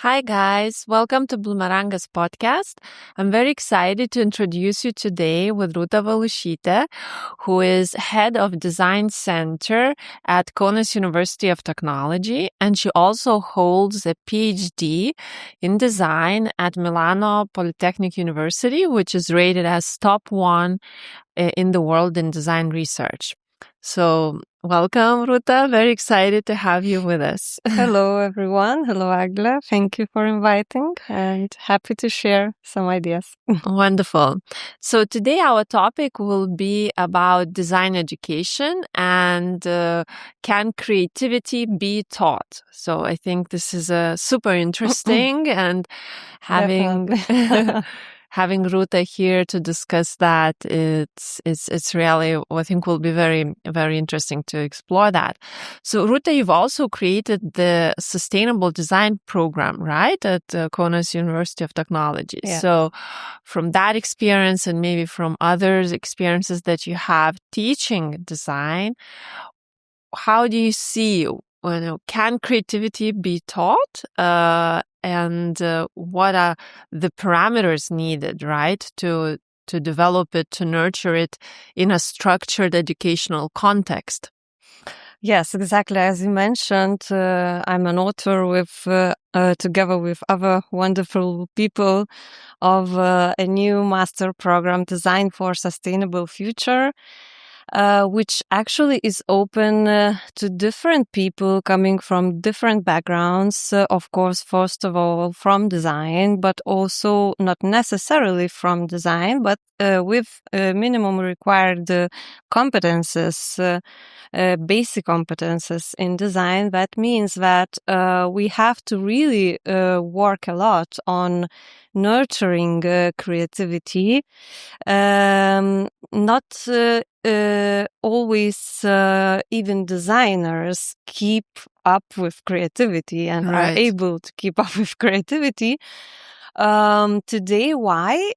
Hi, guys. Welcome to Bloomerangas podcast. I'm very excited to introduce you today with Rūta Valušytė, who is head of design center at Kaunas University of Technology, and she also holds a PhD in design at Milano Polytechnic University, which is rated as top one in the world in design research. So welcome, Rūta. Very excited to have you with us. Hello, everyone. Hello, Agla. Thank you for inviting and happy to share some ideas. Wonderful. So today our topic will be about design education and can creativity be taught? So I think this is super interesting and having having Rūta here to discuss that, it's really, I think, will be very, very interesting to explore that. So Rūta, you've also created the Sustainable Design Program, right, at Kaunas University of Technology. Yeah. So from that experience and maybe from others' experiences that you have teaching design, how do you see, can creativity be taught? And what are the parameters needed, right, to develop it, to nurture it in a structured educational context? Yes, exactly. As you mentioned, I'm an author with together with other wonderful people of a new master program, Design for Sustainable Future, which actually is open to different people coming from different backgrounds. Of course, first of all, from design, but also not necessarily from design, but with minimum required competences, basic competences in design. That means that we have to really work a lot on nurturing creativity, not always even designers keep up with creativity and are able to keep up with creativity. Today, why?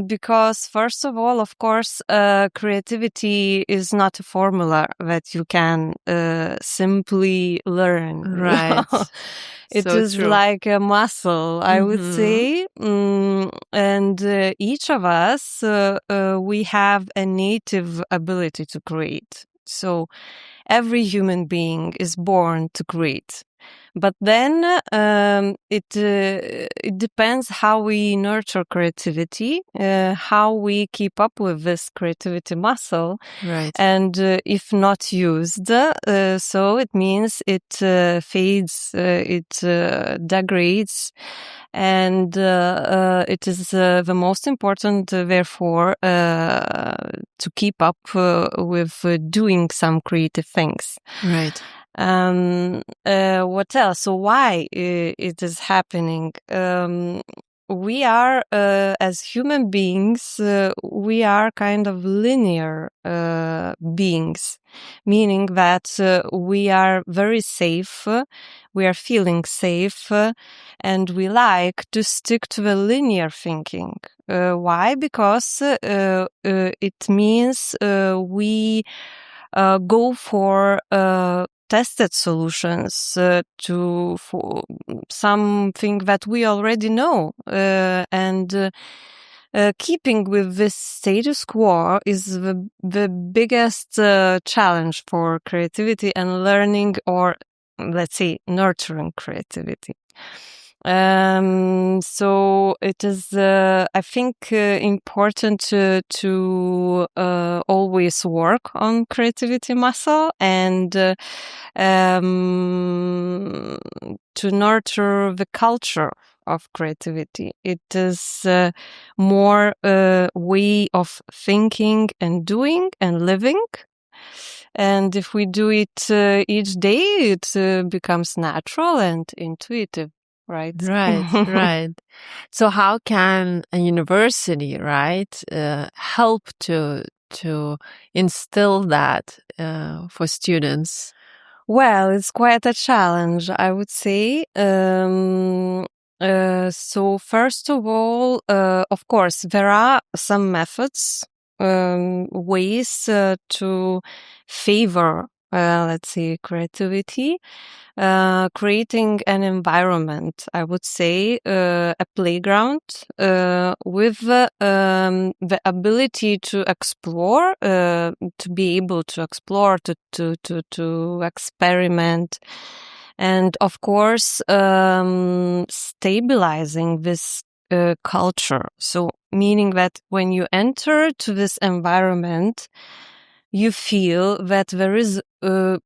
Because first of all, of course, creativity is not a formula that you can simply learn. Right. It is true. like a muscle, I would say. And each of us, we have a native ability to create. So every human being is born to create. But then it depends how we nurture creativity, how we keep up with this creativity muscle. Right. And if not used, so it means it fades, it degrades. And it is the most important, therefore, to keep up with doing some creative things. Right. What else? So why it is happening? We are, as human beings, we are kind of linear beings, meaning that we are very safe, we are feeling safe, and we like to stick to the linear thinking. Why? Because it means we go for tested solutions for something that we already know, and keeping with this status quo is the biggest challenge for creativity and learning, or let's say nurturing creativity. So it is, I think, important to always work on creativity muscle and to nurture the culture of creativity. It is more a way of thinking and doing and living. And if we do it each day, it becomes natural and intuitive. Right. Right. So how can a university, help to instill that for students? Well, it's quite a challenge, I would say. So first of all, of course, there are some methods, ways to favor let's say, creativity, creating an environment, I would say, a playground with the ability to explore, to be able to explore, to experiment, and of course, stabilizing this culture. So, meaning that when you enter to this environment, you feel that there is a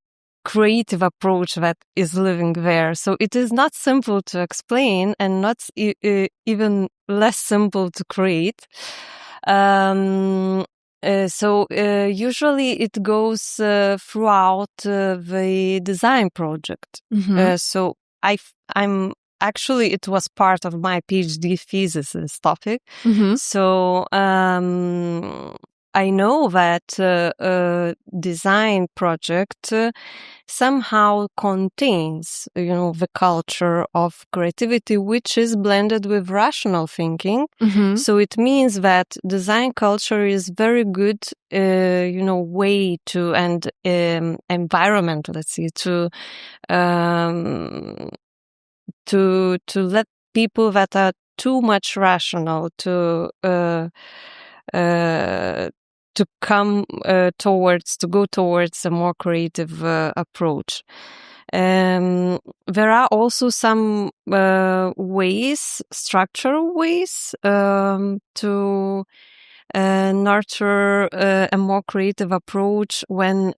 creative approach that is living there. So it is not simple to explain and not even less simple to create. Usually it goes throughout the design project. I'm actually, it was part of my PhD thesis, this topic. So I know that a design project somehow contains, the culture of creativity, which is blended with rational thinking. So it means that design culture is very good, way to, and environment, let's see, to let people that are too much rational to go towards a more creative approach. There are also some structural ways to nurture a more creative approach when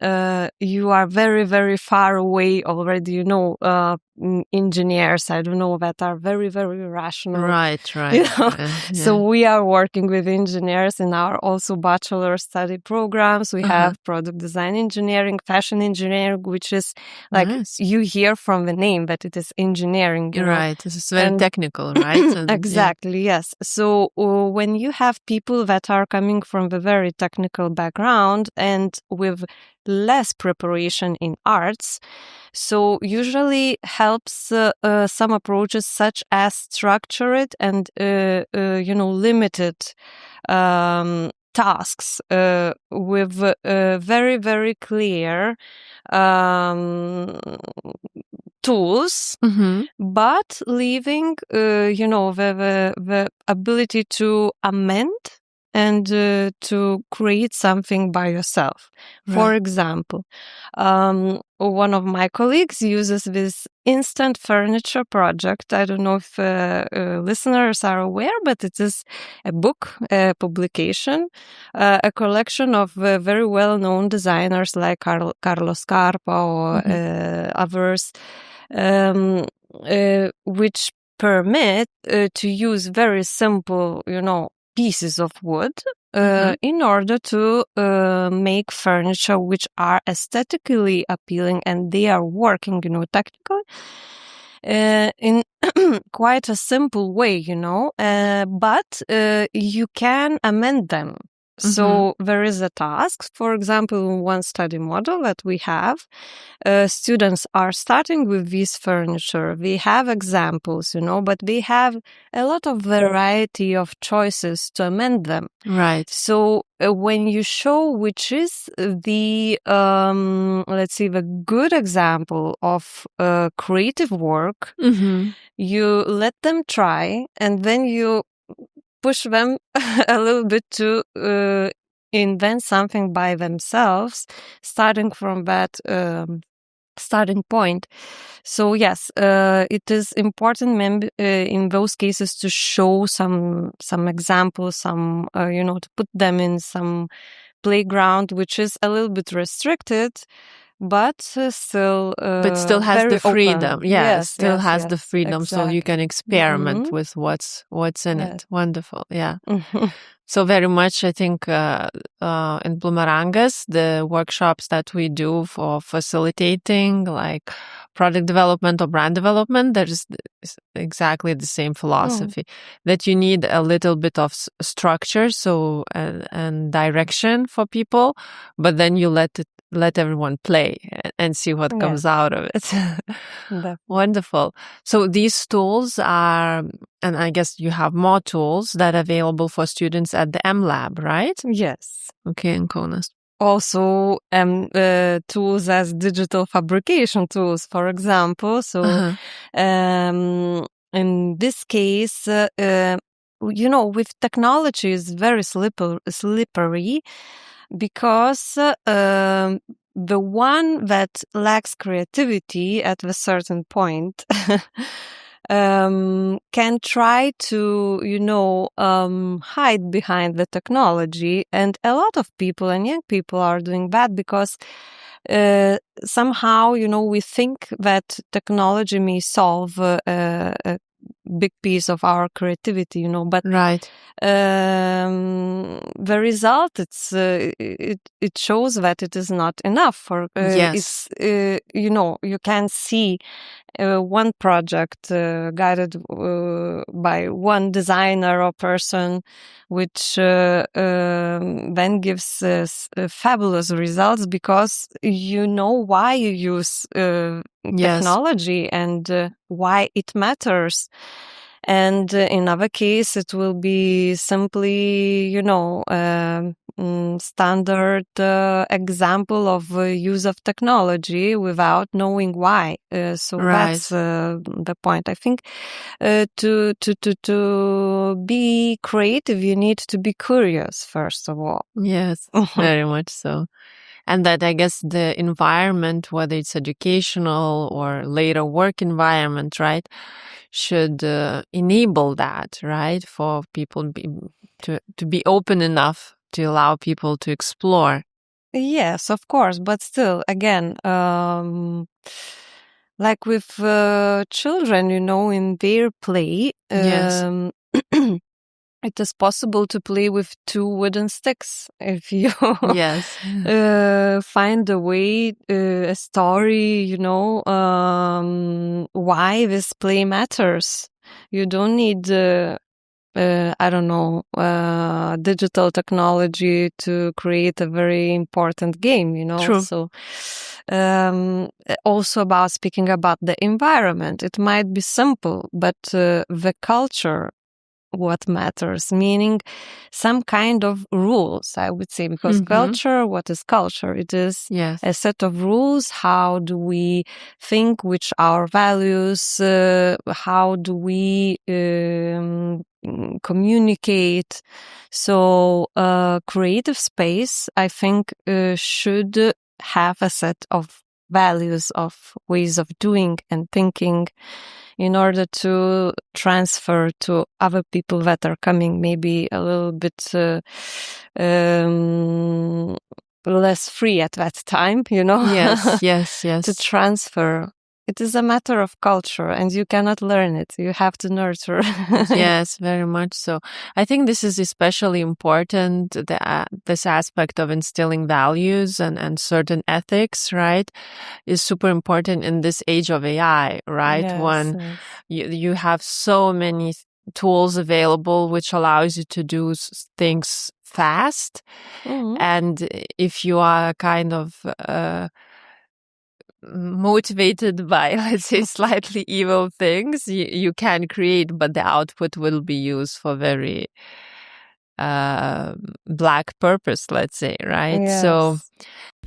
you are very, very far away already, engineers, I don't know, that are very, very rational. Right. So we are working with engineers in our also bachelor study programs. We have product design engineering, fashion engineering, which is like, you hear from the name that it is engineering. Right. This is very technical, right? Exactly, yes. So when you have people that are coming from a very technical background and with less preparation in arts, so usually helps some approaches such as structured and limited tasks with very, very clear tools, but leaving the ability to amend and to create something by yourself. Right. For example, one of my colleagues uses this instant furniture project. I don't know if listeners are aware, but it is a book, a publication, a collection of very well-known designers like Carlos Scarpa or others, which permit to use very simple, pieces of wood in order to make furniture which are aesthetically appealing, and they are working, technically in quite a simple way, but you can amend them. So there is a task. For example, one study model that we have, students are starting with this furniture. They have examples, but they have a lot of variety of choices to amend them. Right. So when you show which is the, let's say, the good example of creative work, you let them try, and then you push them a little bit to invent something by themselves, starting from that starting point. So yes, it is important in those cases to show some examples, to put them in some playground which is a little bit restricted, but still has the freedom. Yes, has the freedom, exactly. So you can experiment with what's in it. Wonderful, yeah. So very much, I think, in Bumerangas, the workshops that we do for facilitating like product development or brand development, there is exactly the same philosophy that you need a little bit of structure, so and direction for people, but then you let everyone play and see what comes out of it. Wonderful. So these tools are, and I guess you have more tools that are available for students at the M Lab, right? Yes. Okay, in Kaunas. also tools as digital fabrication tools, for example. So in this case, with technology is very slippery because the one that lacks creativity at a certain point can try to, hide behind the technology. And a lot of people and young people are doing that because somehow, we think that technology may solve a big piece of our creativity, but right. The result, it shows that it is not enough for Yes. you can see one project guided by one designer or person, which then gives fabulous results because you know why you use technology and why it matters. And in our case, it will be simply, standard example of use of technology without knowing why. So that's the point. I think to be creative, you need to be curious, first of all. Yes, very much so. And that, I guess, the environment, whether it's educational or later work environment, right, should enable that, right, for people to be open enough to allow people to explore. Yes, of course, but still, again, like with children, in their play, Yes. it is possible to play with 2 wooden sticks if you Yes. find a way, a story, why this play matters. You don't need, I don't know, digital technology to create a very important game, True. So, also about speaking about the environment, it might be simple, but the culture, what matters, meaning some kind of rules, I would say, because culture, what is culture? It is a set of rules. How do we think, which are values, how do we communicate? So creative space, I think, should have a set of values, of ways of doing and thinking, in order to transfer to other people that are coming maybe a little bit less free at that time, Yes. to transfer. It is a matter of culture and you cannot learn it. You have to nurture. Yes, very much so. I think this is especially important, this aspect of instilling values and certain ethics, right, is super important in this age of AI, right? Yes, when you have so many tools available which allows you to do things fast. And if you are kind of motivated by, let's say, slightly evil things, you can create, but the output will be used for very black purpose, let's say, right? Yes. So,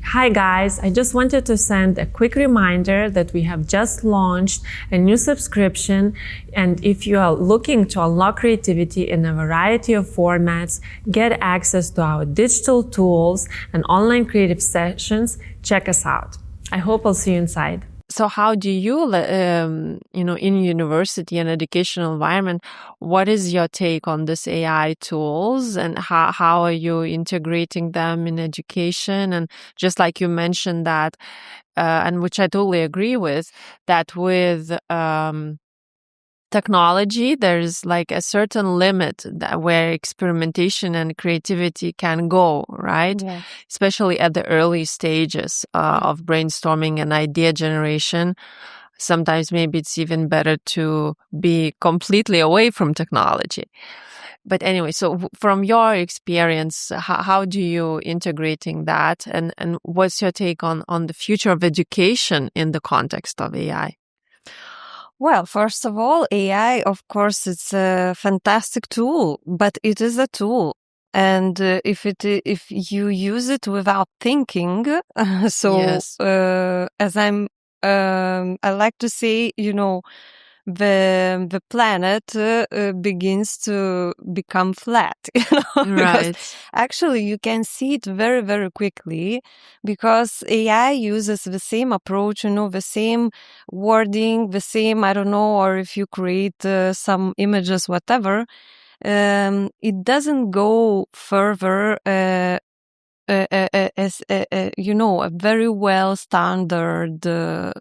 hi guys, I just wanted to send a quick reminder that we have just launched a new subscription, and if you are looking to unlock creativity in a variety of formats, get access to our digital tools and online creative sessions, check us out. I hope I'll see you inside. So how do you, in university and educational environment, what is your take on this AI tools and how are you integrating them in education? And just like you mentioned that, and which I totally agree with, that with technology, there's like a certain limit where experimentation and creativity can go, right? Yeah. Especially at the early stages of brainstorming and idea generation. Sometimes maybe it's even better to be completely away from technology. But anyway, so from your experience, how do you integrating that? And what's your take on the future of education in the context of AI? Well, first of all, AI, of course, it's a fantastic tool, but it is a tool. And if you use it without thinking, Yes. as I like to say, the planet begins to become flat, because Right. actually you can see it very, very quickly, because AI uses the same approach, the same wording, the same, I don't know, or if you create some images, whatever, it doesn't go further as a very well standard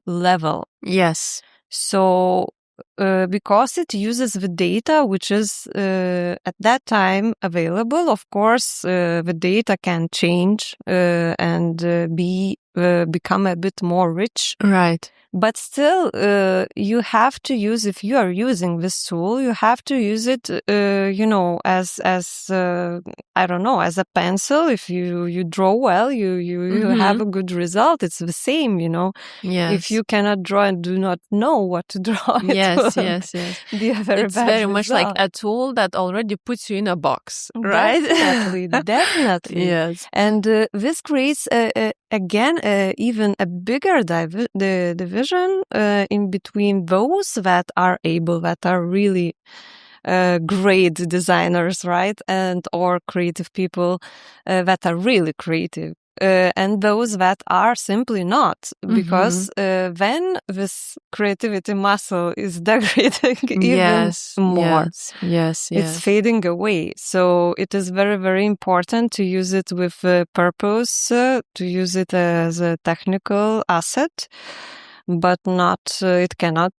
level. Yes. So because it uses the data which is at that time available, of course, the data can change and become a bit more rich. Right. But still, you have to use, if you are using this tool, you have to use it, as I don't know, as a pencil. If you draw well, you have a good result. It's the same, Yes. If you cannot draw and do not know what to draw, Yes. it will Yes. Yes. be a very It's bad very much like result. a tool that already puts you in a box, right? Definitely, definitely. Yes. And this creates again even a bigger division in between those that are really great designers, right? And or creative people that are really creative. And those that are simply not, because then this creativity muscle is degrading even more. Yes. It's fading away. So it is very, very important to use it with purpose, to use it as a technical asset, but not, it cannot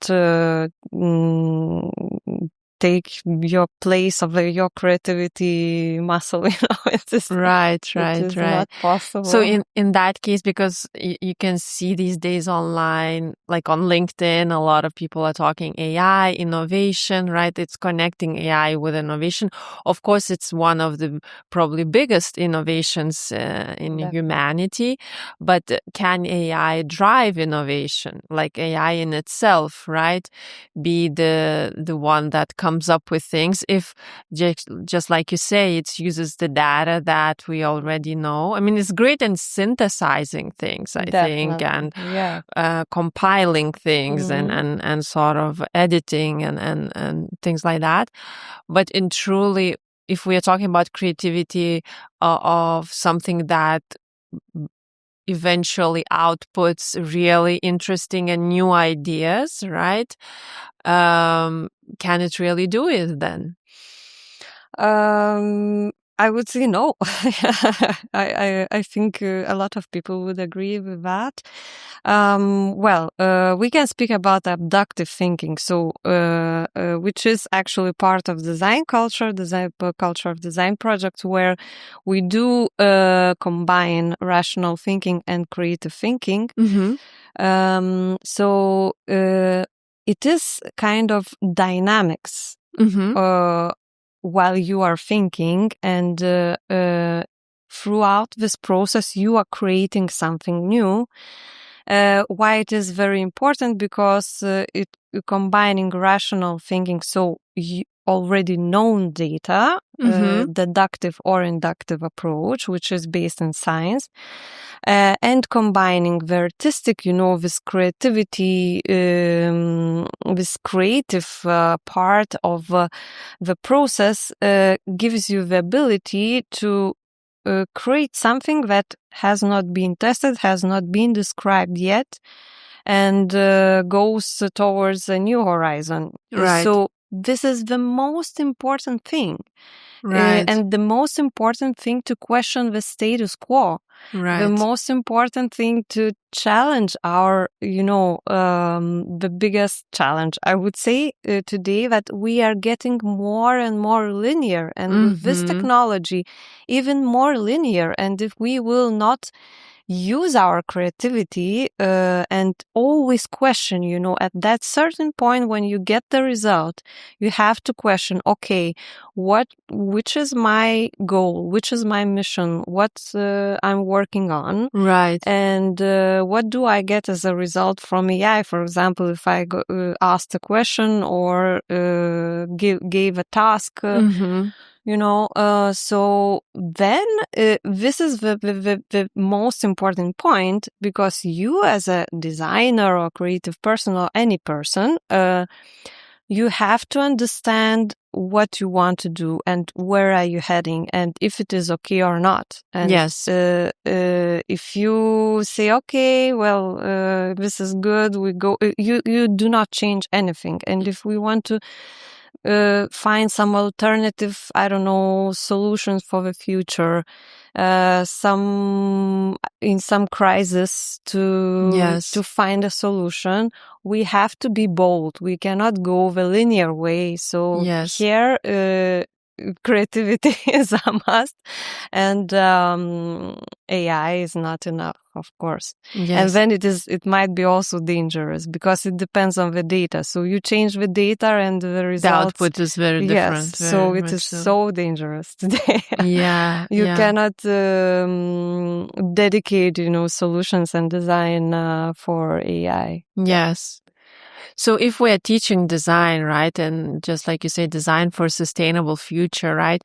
take your place of your creativity muscle. It is right. not possible. So in that case, because you can see these days online, like on LinkedIn, a lot of people are talking AI innovation, right? It's connecting AI with innovation. Of course, it's one of the probably biggest innovations in humanity. But can AI drive innovation, like AI in itself, right? Be the one that comes up with things, if just like you say, it uses the data that we already know. I mean, it's great in synthesizing things, I think, and compiling things and sort of editing and things like that. But in truly, if we are talking about creativity of something that eventually outputs really interesting and new ideas, right? Can it really do it then? I would say no. I think a lot of people would agree with that. We can speak about abductive thinking, so which is actually part of design culture of design projects, where we do combine rational thinking and creative thinking. So it is kind of dynamics. While you are thinking, and throughout this process you are creating something new. Why it is very important? Because it combining rational thinking, so already known data, deductive or inductive approach, which is based in science, and combining the artistic, this creativity, this creative part of the process gives you the ability to create something that has not been tested, has not been described yet, and goes towards a new horizon. Right. So this is the most important thing. Right. And the most important thing to question the status quo. Right. The most important thing to challenge our, the biggest challenge, I would say today, that we are getting more and more linear. And with this technology, even more linear. And if we will not use our creativity and always question, at that certain point when you get the result, you have to question, okay, which is my goal, which is my mission, what I'm working on, right? And what do I get as a result from AI? For example, if I asked a question or gave a task So then this is the most important point, because you as a designer or creative person or any person, you have to understand what you want to do and where are you heading and if it is okay or not. And Yes. if you say, okay, well, this is good, we go, you do not change anything. And if we want to find some alternative, I don't know, solutions for the future, in some crisis to find a solution, we have to be bold. We cannot go the linear way. So here, creativity is a must, and AI is not enough, of course. And then it might be also dangerous because it depends on the data. So you change the data and the results. The output is very different. So it is so dangerous today. You cannot dedicate, solutions and design for AI. Yes. So if we are teaching design, right, and just like you say, design for a sustainable future, right,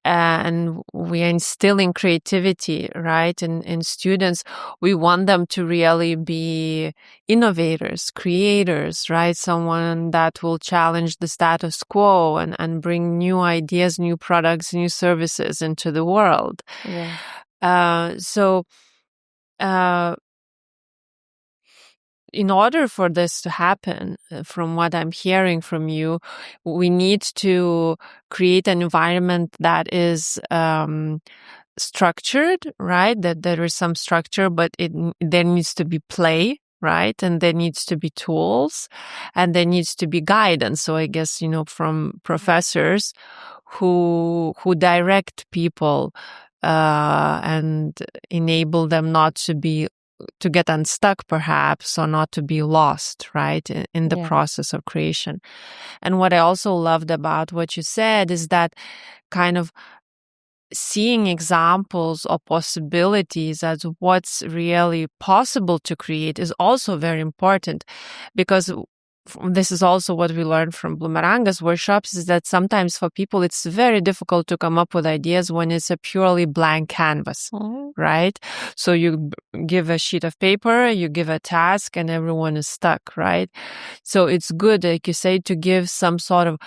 and we are instilling creativity, right, in students, we want them to really be innovators, creators, right, someone that will challenge the status quo and bring new ideas, new products, new services into the world. In order for this to happen, from what I'm hearing from you, we need to create an environment that is structured, right? That there is some structure, but there needs to be play, right? And there needs to be tools, and there needs to be guidance. So I guess, from professors who direct people and enable them not to get unstuck, perhaps, or not to be lost, right, in the process of creation. And what I also loved about what you said is that kind of seeing examples or possibilities as what's really possible to create is also very important, because this is also what we learned from Bloomeranga's workshops, is that sometimes for people it's very difficult to come up with ideas when it's a purely blank canvas, right? So you give a sheet of paper, you give a task, and everyone is stuck, right? So it's good, like you say, to give some sort of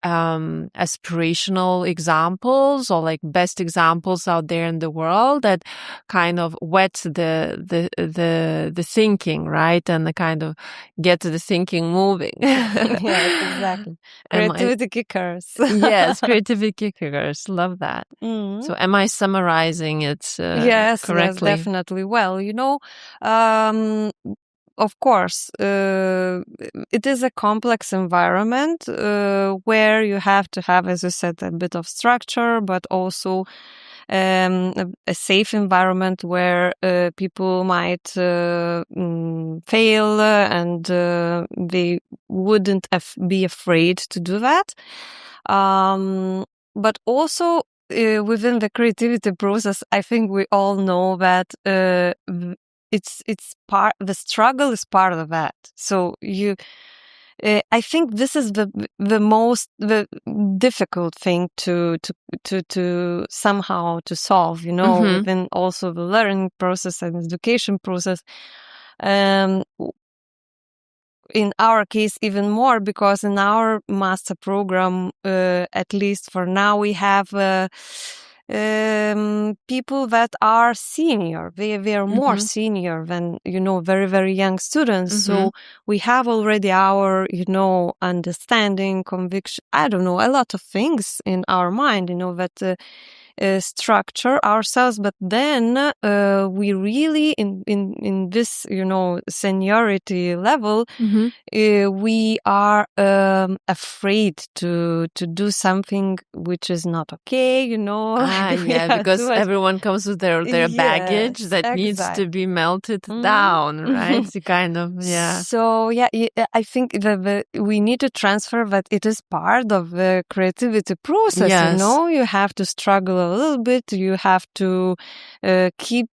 aspirational examples or like best examples out there in the world that kind of whets the thinking, right? And the kind of get the thinking moving. Exactly. Creativity kickers. Yes, creativity kickers. Love that. So am I summarizing it correctly? Yes, definitely. Well, of course, it is a complex environment where you have to have, as you said, a bit of structure, but also a safe environment where people might fail and they wouldn't be afraid to do that. But also within the creativity process, I think we all know that the struggle is part of that. So I think this is the difficult thing to somehow to solve, within also the learning process and education process. In our case, even more, because in our master program, at least for now, we have people that are senior. They are more senior than, very, very young students. So we have already our, understanding, conviction, I don't know, a lot of things in our mind, that structure ourselves. But then we really, in this, seniority level, we are afraid to do something which is not okay, because everyone comes with their baggage that needs to be melted down, right? So kind of, So I think that we need to transfer that it is part of the creativity process. You have to struggle a little bit. You have to keep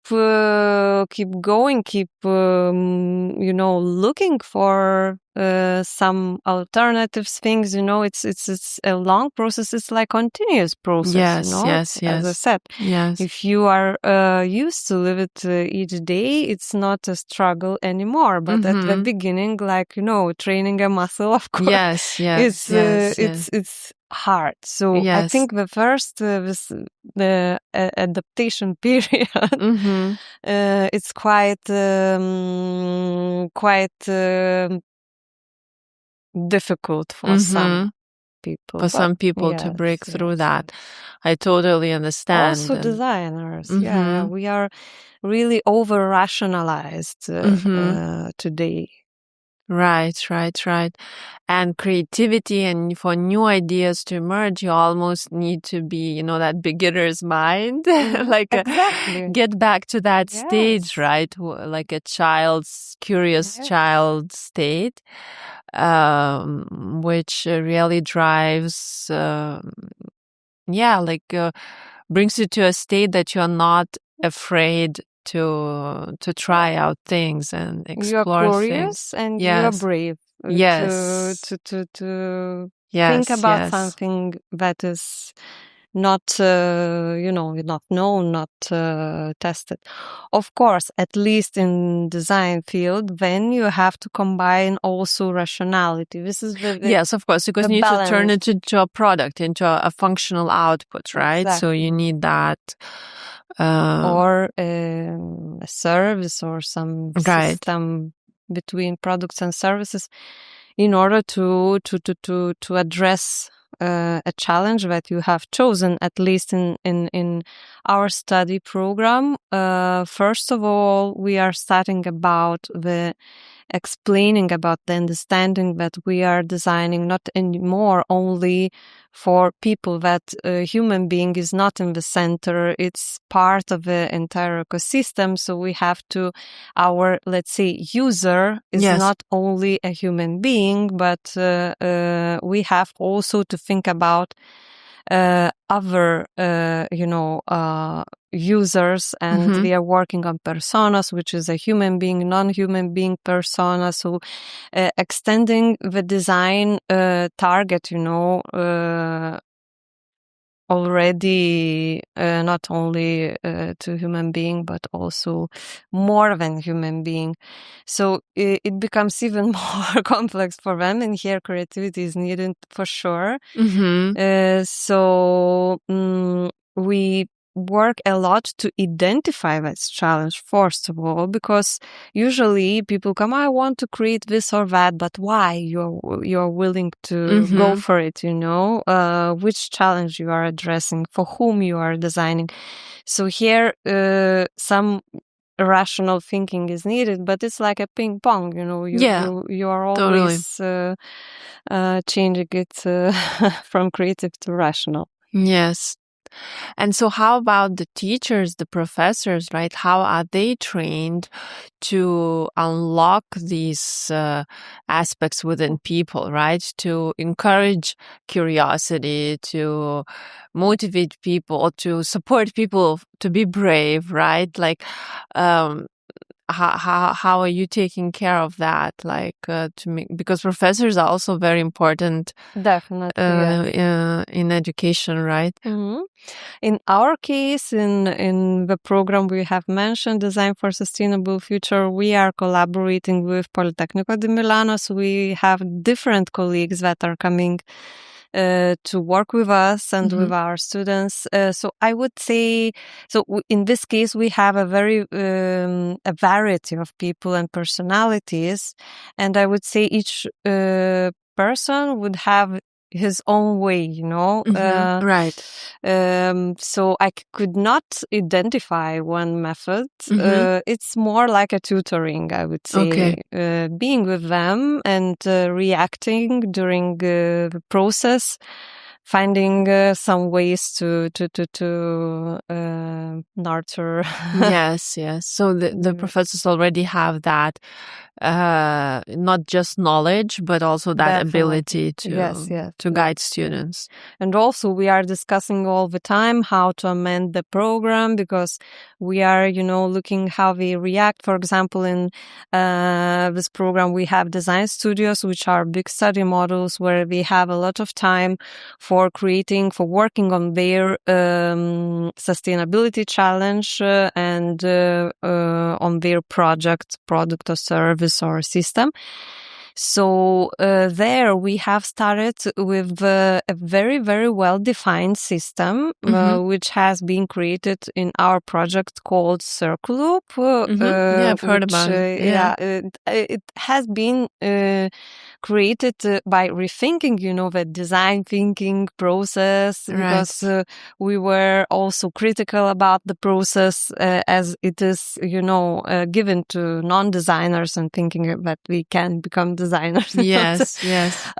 going, keep looking for some alternatives things, it's a long process. It's like continuous process, Yes, as I said. Yes. If you are used to live it each day, it's not a struggle anymore. But at the beginning, like, training a muscle, of course, it's hard. So I think the first the adaptation period, it's quite difficult for some people. Some people to break through that. I totally understand. Also designers, we are really over-rationalized today. Right. And creativity and for new ideas to emerge, you almost need to be, that beginner's mind, get back to that stage, right? Like a curious child state, which really drives, brings you to a state that you're not afraid to try out things and explore you're curious things. And you're brave to think about something that is not not known, not tested. Of course, at least in design field, then you have to combine also rationality. This is yes, of course, because you need to turn it into a product, into a functional output, right? Exactly. So you need that. Or a service or some system between products and services in order to address a challenge that you have chosen, at least in our study program. First of all, we are starting about explaining about the understanding that we are designing not anymore only for people, that a human being is not in the center, it's part of the entire ecosystem. So we have to, our, let's say, user is not only a human being, but we have also to think about other, users, and we are working on personas, which is a human being, non-human being persona. So extending the design target, already not only to human being, but also more than human being. So it becomes even more complex for them, and here creativity is needed for sure. So we work a lot to identify this challenge, first of all, because usually people come, I want to create this or that, but why you're willing to go for it, which challenge you are addressing, for whom you are designing. So here some rational thinking is needed, but it's like a ping pong, you are always changing it from creative to rational. Yes. And so how about the teachers, the professors, right? How are they trained to unlock these aspects within people, right? To encourage curiosity, to motivate people, to support people to be brave, right? Like, how are you taking care of that? Like, because professors are also very important. Definitely, in education, right? In our case, in the program we have mentioned, Design for Sustainable Future, we are collaborating with Politecnico di Milano. So we have different colleagues that are coming to work with us and with our students. So I would say, in this case, we have a very a variety of people and personalities, and I would say each person would have his own way, right. So I could not identify one method. It's more like a tutoring, I would say. Being with them and reacting during the process, finding some ways to nurture. Yes. So the professors already have that not just knowledge, but also that Definitely. ability Yes. to guide students. And also we are discussing all the time how to amend the program, because we are, looking how we react. For example, in this program, we have design studios, which are big study models where we have a lot of time for working on their sustainability challenge and on their product or service or system. So there we have started with a very, very well-defined system, which has been created in our project called Circloop. Yeah, I've heard about it. It has been created by rethinking, the design thinking process, because we were also critical about the process as it is, given to non-designers, and thinking that we can become designers. Yes.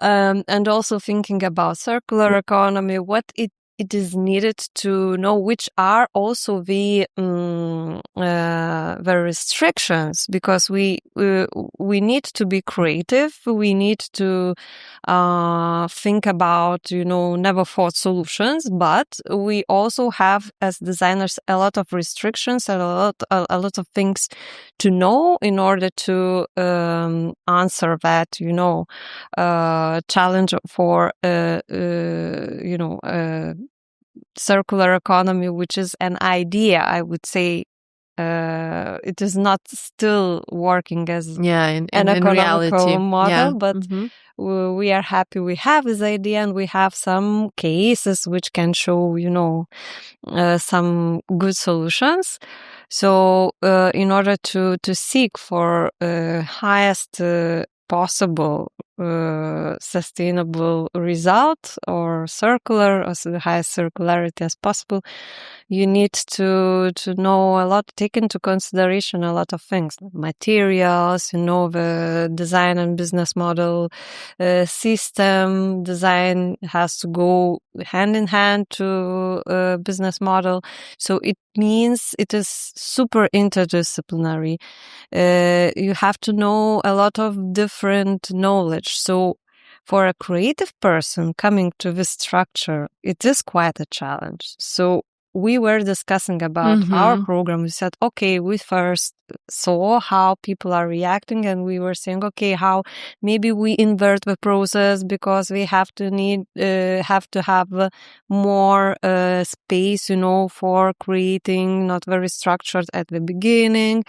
And also thinking about circular economy, what it is needed to know, which are also the restrictions, because we need to be creative. We need to think about, never thought solutions, but we also have, as designers, a lot of restrictions and a lot of things to know in order to answer that, challenge for circular economy, which is an idea. I would say it is not still working as an economical reality model, but we are happy we have this idea, and we have some cases which can show, some good solutions. So in order to seek for highest possible sustainable result, or circular, or the highest circularity as possible, you need to know a lot, take into consideration a lot of things, like materials, the design and business model, system design has to go hand in hand to business model. So it means it is super interdisciplinary. You have to know a lot of different knowledge. So for a creative person coming to this structure, it is quite a challenge. So we were discussing about our program. We said, okay, we first saw how people are reacting, and we were saying, okay, how maybe we invert the process, because we have to have more space, for creating, not very structured at the beginning,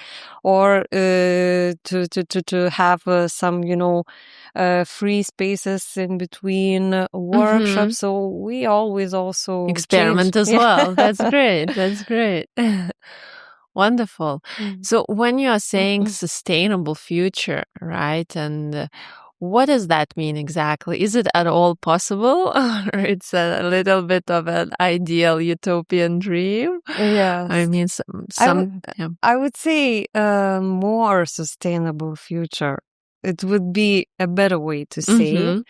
or to have some, free spaces in between workshops. So we always also experiment as well. That's great. Wonderful. So when you are saying sustainable future, right? And what does that mean exactly? Is it at all possible, or it's a little bit of an ideal utopian dream? Yes. I mean, I would say more sustainable future. It would be a better way to say.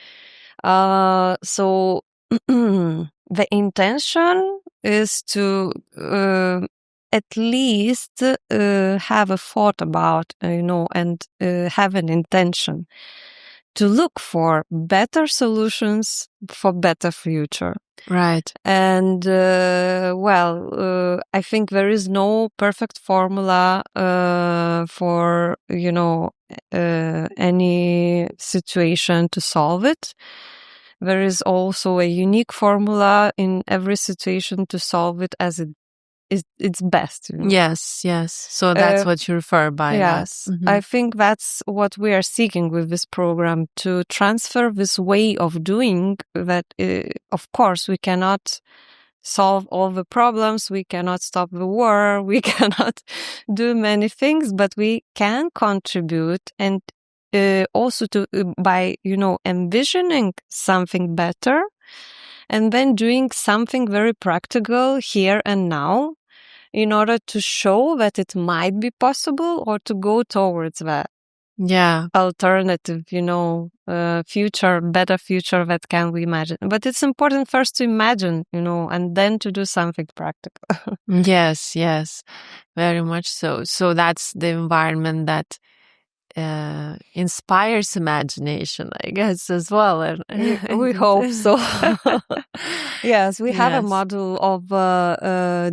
So the intention is to at least have a thought about, and have an intention to look for better solutions for better future. Right. And I think there is no perfect formula for any situation to solve it. There is also a unique formula in every situation to solve it as it's best. Yes. So that's what you refer by. Yes. I think that's what we are seeking with this program, to transfer this way of doing that. Of course, we cannot solve all the problems. We cannot stop the war. We cannot do many things, but we can contribute, and also by envisioning something better, and then doing something very practical here and now, in order to show that it might be possible, or to go towards that alternative, better future that can we imagine. But it's important first to imagine, and then to do something practical. Yes, very much so. So that's the environment that inspires imagination, I guess, as well. We hope so. Yes, we have a Yes. model of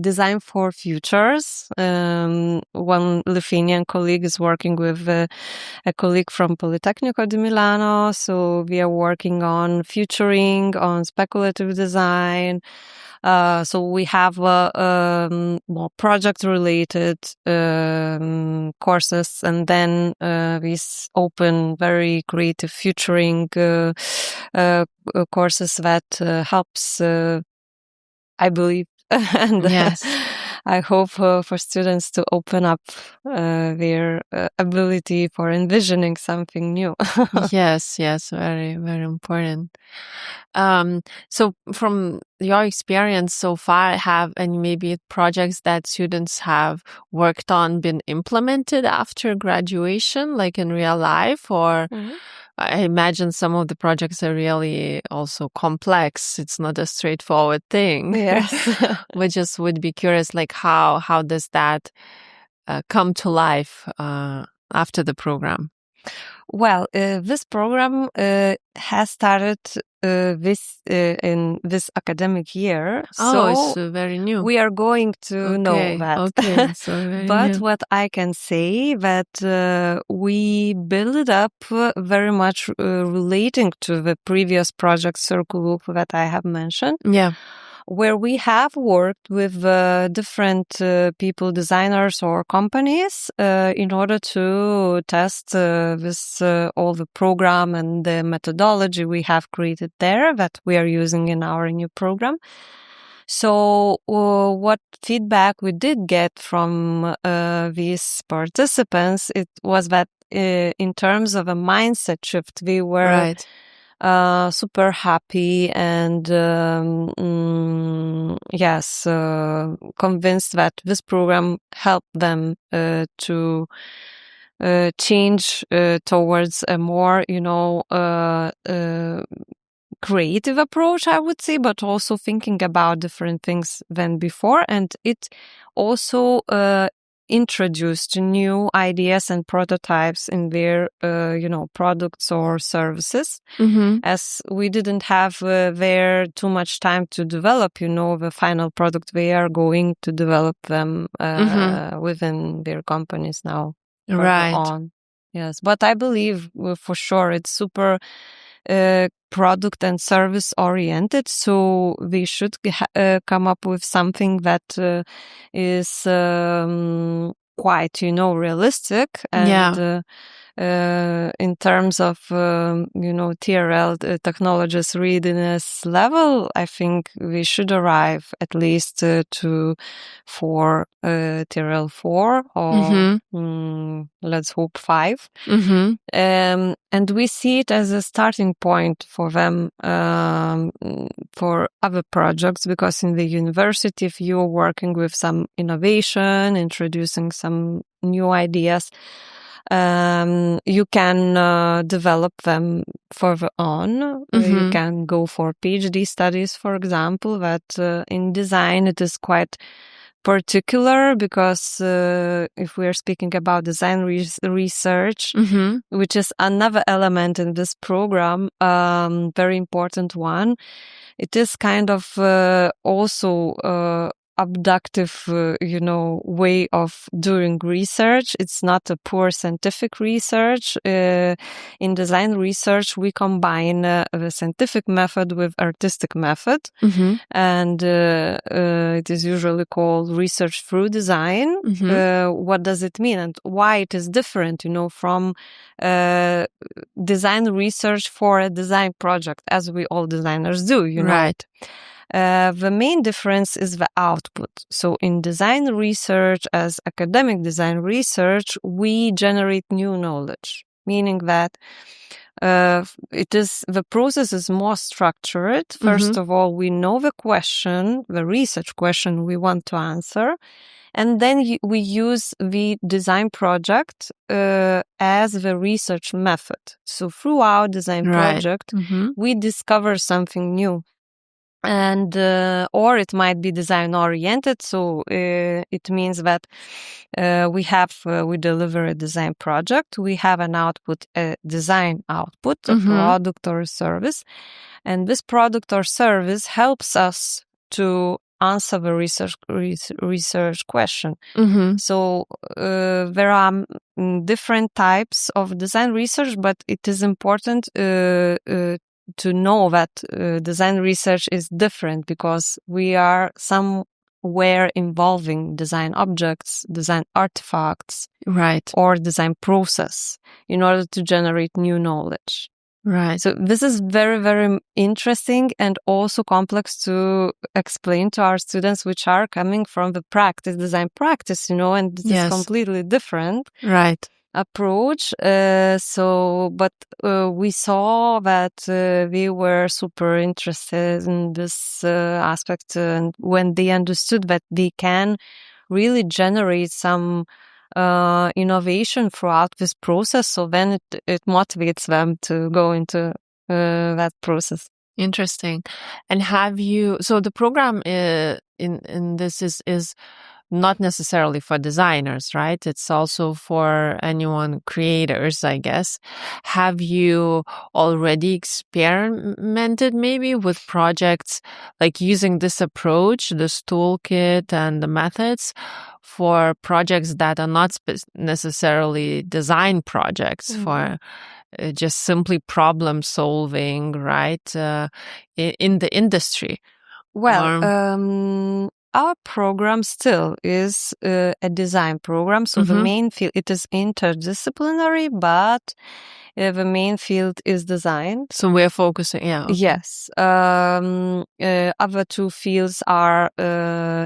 design for futures. One Lithuanian colleague is working with a colleague from Politecnico di Milano. So we are working on futuring, on speculative design. So we have more project-related courses, and then we open very creative futuring courses that helps, I believe, and Yes. I hope for students to open up their ability for envisioning something new. Yes, very, very important. So from your experience so far, have any maybe projects that students have worked on been implemented after graduation, like in real life? Or I imagine some of the projects are really also complex. It's not a straightforward thing. Yes. We just would be curious, like how does that come to life after the program? Well, this program has started in this academic year. Oh, so it's very new. we are going to know that. Okay, so very But new. what I can say that we build it up very much relating to the previous project Circle Loop that I have mentioned. Yeah. Where we have worked with different people, designers or companies, in order to test this all the program and the methodology we have created there that we are using in our new program. So what feedback we did get from these participants, it was that in terms of a mindset shift, we were super happy and convinced that this program helped them to change towards a more, creative approach, I would say, but also thinking about different things than before. And it also introduced new ideas and prototypes in their, products or services. As we didn't have there too much time to develop, the final product. They are going to develop them within their companies now. Right. On. Yes, but I believe for sure it's super product and service oriented, so we should come up with something that is quite, realistic and in terms of, TRL technologies readiness level, I think we should arrive at least to TRL 4 or let's hope 5. And we see it as a starting point for them for other projects, because in the university, if you're working with some innovation, introducing some new ideas, you can develop them further on. You can go for PhD studies, for example, that in design it is quite particular, because if we are speaking about design research, which is another element in this program, very important one, it is kind of also abductive, way of doing research. It's not a pure scientific research. In design research, we combine the scientific method with artistic method, and it is usually called research through design. What does it mean and why it is different, from design research for a design project, as we all designers do, Right. The main difference is the output. So in design research, as academic design research, we generate new knowledge, meaning that the process is more structured. First of all, we know the question, the research question we want to answer, and then we use the design project as the research method. So through our design project, we discover something new. And or it might be design oriented. So it means that we deliver a design project. We have an output, a design output, a product or a service, and this product or service helps us to answer the research question. So there are different types of design research, but it is important to know that design research is different because we are somewhere involving design objects, design artifacts, right, or design process in order to generate new knowledge. Right. So this is very, very interesting and also complex to explain to our students, which are coming from the design practice, and this is completely different. Right. Approach. But we saw that we were super interested in this aspect, and when they understood that they can really generate some innovation throughout this process, so then it motivates them to go into that process. Interesting. And so the program in this is not necessarily for designers, right? It's also for anyone, creators, I guess. Have you already experimented maybe with projects like using this approach, this toolkit and the methods for projects that are not necessarily design projects, for just simply problem solving, right? In the industry? Well, our program still is a design program. So the main field, it is interdisciplinary, but the main field is design. So we're focusing, Yes. Other two fields are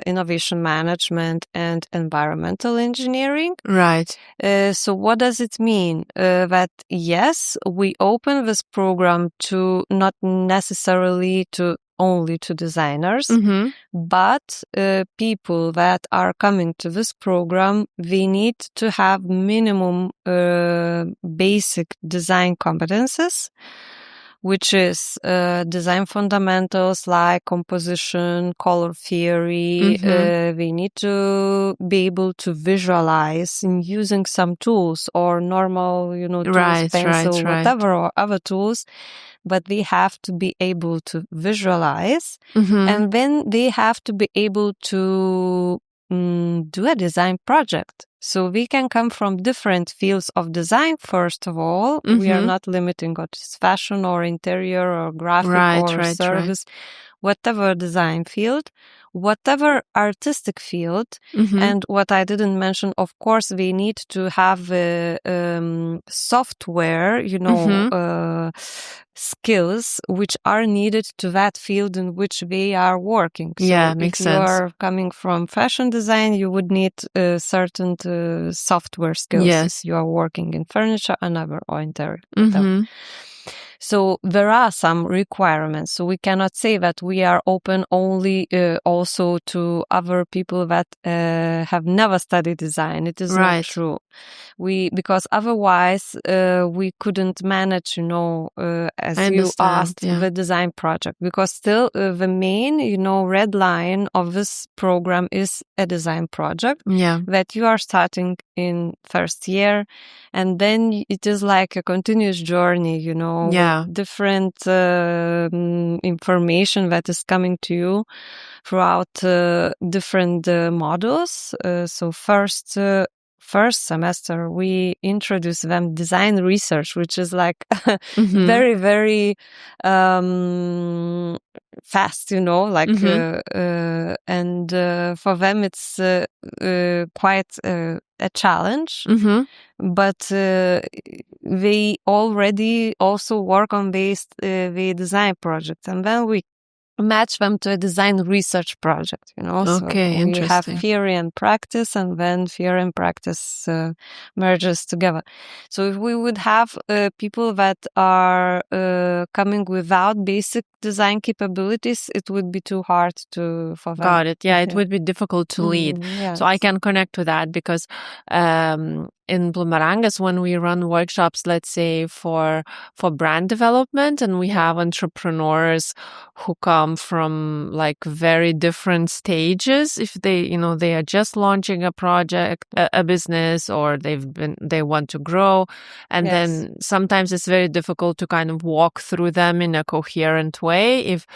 innovation management and environmental engineering. Right. So what does it mean? That yes, we open this program to not necessarily only to designers, but people that are coming to this program, they need to have minimum basic design competences, which is design fundamentals like composition, color theory. They need to be able to visualize in using some tools or normal, tools, pencil, whatever, or other tools. But they have to be able to visualize, and then they have to be able to do a design project. So we can come from different fields of design, first of all. We are not limiting what is fashion or interior or graphic or service, whatever design field, whatever artistic field. And what I didn't mention, of course, we need to have software, skills which are needed to that field in which they are working. So makes sense. If you are coming from fashion design, you would need certain software skills. Yes. If you are working in furniture or interior. So there are some requirements. So we cannot say that we are open only also to other people that have never studied design. It is not true. Because otherwise we couldn't manage, as you asked, the design project. Because still the main, red line of this program is a design project that you are starting in first year, and then it is like a continuous journey, with different information that is coming to you throughout different modules. So first semester, we introduce them design research, which is like very, very fast, and for them it's quite a challenge. But they already also work on the design project, and then we match them to a design research project, Okay, so we have interesting. theory and practice, and then theory and practice merges together. So if we would have people that are coming without basic design capabilities, it would be too hard for them. Got it. Yeah, it would be difficult to lead. So I can connect to that because in Bumerangas, when we run workshops, let's say for brand development, and we have entrepreneurs who come from like very different stages. If they are just launching a project, a business, or they want to grow, and then sometimes it's very difficult to kind of walk through them in a coherent way if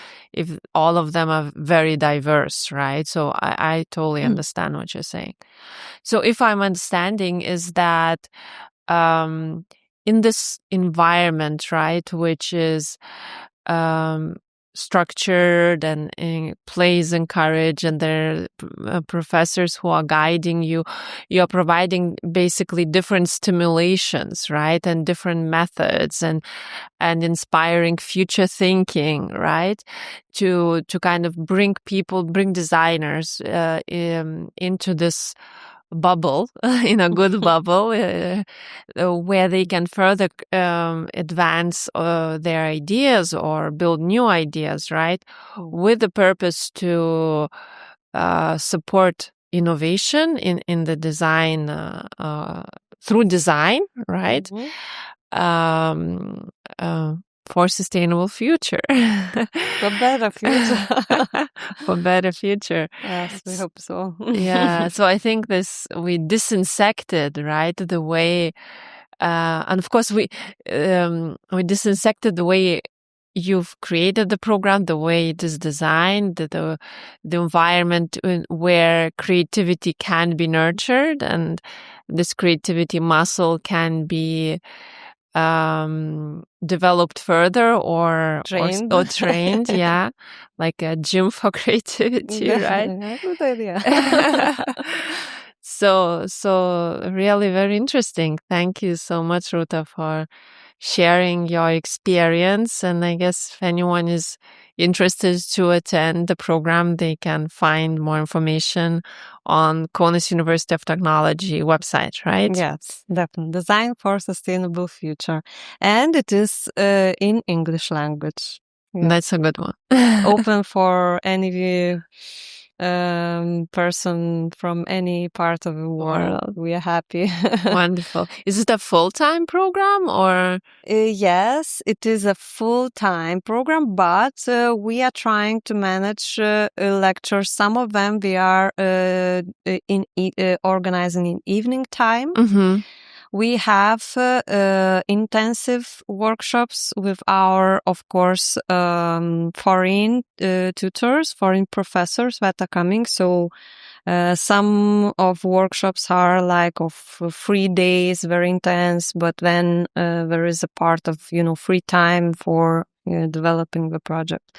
all of them are very diverse, right? So I totally understand what you're saying. So if I'm understanding is that in this environment, right, which is structured and plays encourage, and there are professors who are guiding you, you're providing basically different stimulations, right, and different methods and inspiring future thinking, right, to kind of bring designers into this bubble, in a good bubble, where they can further advance their ideas or build new ideas, right? With the purpose to support innovation in the design, through design, right? For sustainable future. For better future. For better future. Yes, we hope so. Yeah, so I think we disinsected, right, the way, and of course we disinsected the way you've created the program, the way it is designed, the environment where creativity can be nurtured, and this creativity muscle can be developed further or trained, yeah, like a gym for creativity, right? Good idea. So really very interesting. Thank you so much, Rūta, for sharing your experience. And I guess if anyone is interested to attend the program, they can find more information on Kaunas University of Technology website, right? Yes, definitely. Design for Sustainable Future. And it is in English language. Yeah. That's a good one. Open for any person from any part of the world. We are happy. Wonderful. Is it a full-time program or? Yes, it is a full-time program, but we are trying to manage lectures. Some of them we are organizing in evening time. Mm-hmm. We have intensive workshops with our, of course, foreign tutors, foreign professors that are coming. So some of workshops are like of 3 days, very intense, but then there is a part of, free time for developing the project.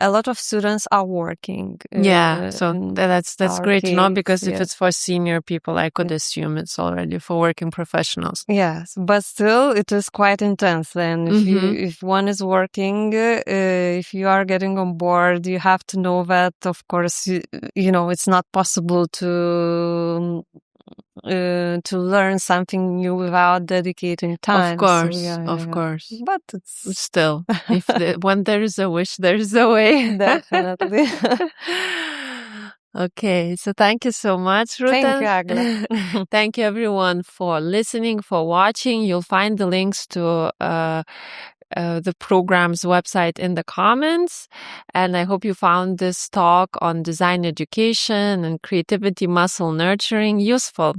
A lot of students are working. So that's great to know, because if it's for senior people, I could assume it's already for working professionals. Yes, but still it is quite intense. Then if one is working, if you are getting on board, you have to know that, of course, it's not possible to learn something new without dedicating time. Of course, of course. But it's still, when there is a wish, there is a way. Definitely. Okay, so thank you so much, Rūta. Thank you, Agne. Thank you, everyone, for listening, for watching. You'll find the links to the program's website in the comments. And I hope you found this talk on design education and creativity muscle nurturing useful.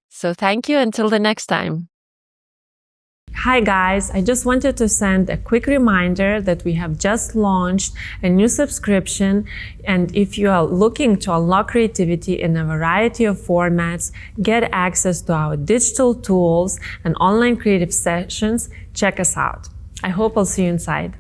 So thank you until the next time. Hi guys, I just wanted to send a quick reminder that we have just launched a new subscription, and if you are looking to unlock creativity in a variety of formats, get access to our digital tools and online creative sessions, check us out. I hope I'll see you inside.